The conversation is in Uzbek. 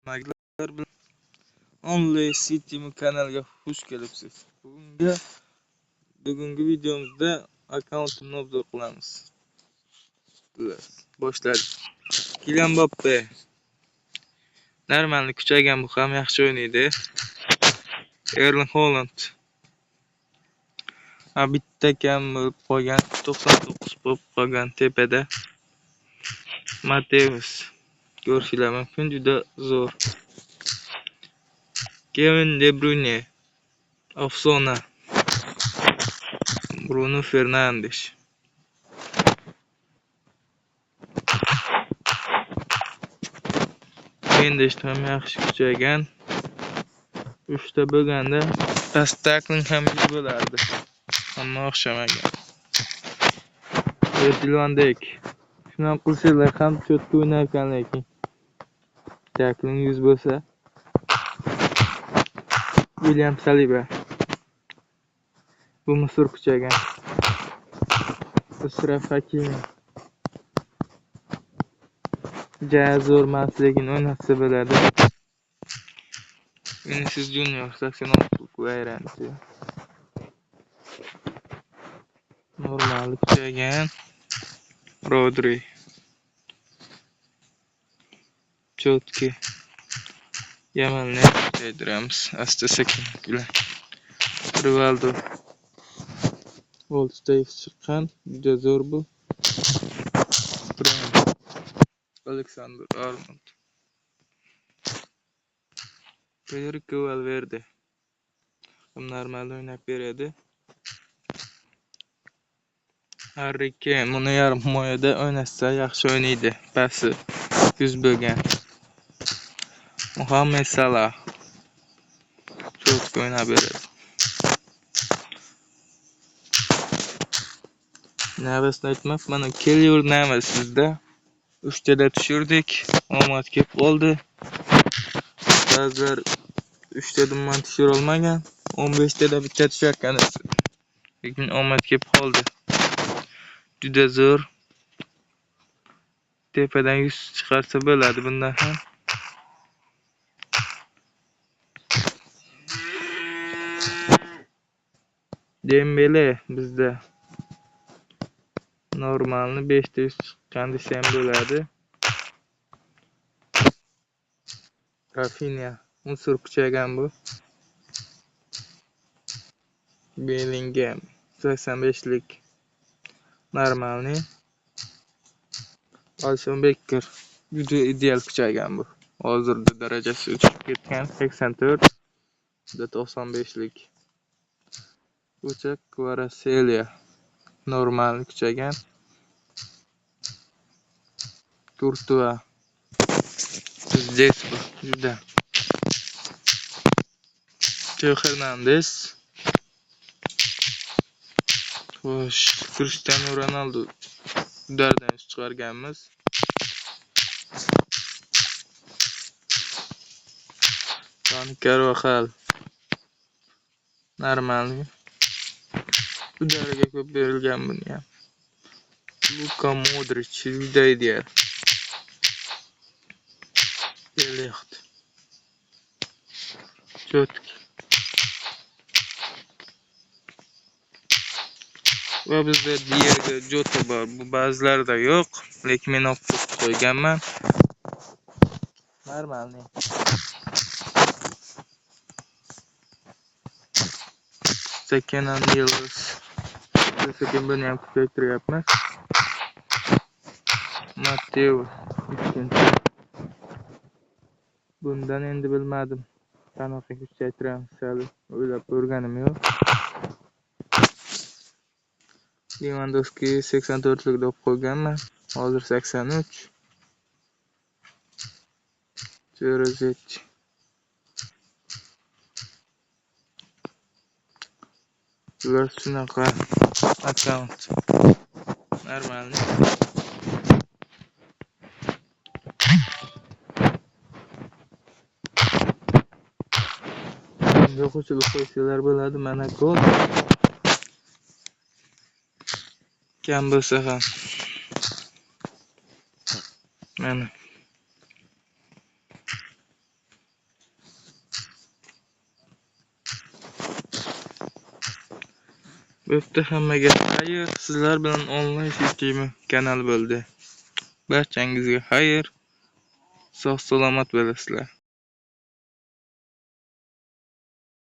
Maglar bilan Only City kanaliga xush kelibsiz. Bugungi videomizda akkauntni obzor qilamiz. Boshladik. Kylian Mbappe normalni kuchaygan, bu ham yaxshi o'ynaydi. Erling Haaland bitta kam bo'lib qolgan, 99 bo'lib qolgan tepada. Mateus ko'rishlar mumkin, juda zo'r. Kevin De Bruyne, afsona. Bruno Fernandes. Mendes ham yaxshi kuchaygan. 3 ta bo'lganda pastakning ham bo'lardi. Ammo o'xshamagan. Virgil van Dijk. Shuni qilsalar ham cho'tga o'ynar ekan, lekin takling 100 bo'lsa. William Saliba. Bu Misr kuchaygan. Ashraf Hakimi. Zo'r emas, lekin o'ynatsa bo'ladi. Vinicius Junior 86 varianti. Normal kuchaygan. Rodri. Chotki. Yamalni kuchaytiramiz. Asta-sekin bilan. Rivaldo. Voltstay chiqqan, juda zo'r bu. Alexander Arnold. Federico Valverde. Normal o'ynab beradi. Harry Kane buni yarim himoyada o'ynasa yaxshi o'ynaydi. Pasi 100 bo'lgan. Muhammad Salah. Cho'tga o'ynab beradi. Navasni aytmoq, mana Keylor Navas bizda 3 tada tushirdik. Omad kelib qoldi. Ba'zilar 3 tadan tushira olmagan. 15 tada bitta tushirgan. Lekin omad kelib qoldi. Juda zo'r. Tepadan 100 chiqarsa bo'ladi bundan ham. Dembele bizda normalni 5 ta 100 chiqqan desa ham bo'ladi. Rafinha unsur kuchaygan bu. Bellingham 85lik normalni. Alisson Becker juda ideal kuchaygan bu. Hozirda darajasi uchib ketgan 84 juda 95lik. Uçak Kvaratskhelia normal kuchaygan. Courtois здесь juda. Teo Hernandez. Xo'sh, Cristiano Ronaldo ulardan chiqarganmiz. Dani Carvajal normal. Ularga ko'p berilgan buni ham. Luka Modric juda ideal. Delicht. Chotki. Va bizda Diego Jota bor. Bu ba'zilarda yo'q, lekin men olib qo'yganman. Normalni. Sekenan Yıldız. Sekin buni ham kuchaytiryapmiz. Mateo ikkinchi. Bundan endi bilmadim. Qanaqa kuchaytiramiz hali o'ylab ko'rganim yo'q. Lewandowski 84lik deb qo'yganman. Hozir 83. Jurozich. Bular shunaqa akkaunt. Normalni. Qo'shilib qo'ysalar bo'ladi, mana gol. Kam bo'lsa ham. Mana Bo'pti, hammaga xayr. Sizlar bilan onlayn sistema kanal bo'ldi. Barchangizga xayr. Sog' salomat bo'lasizlar.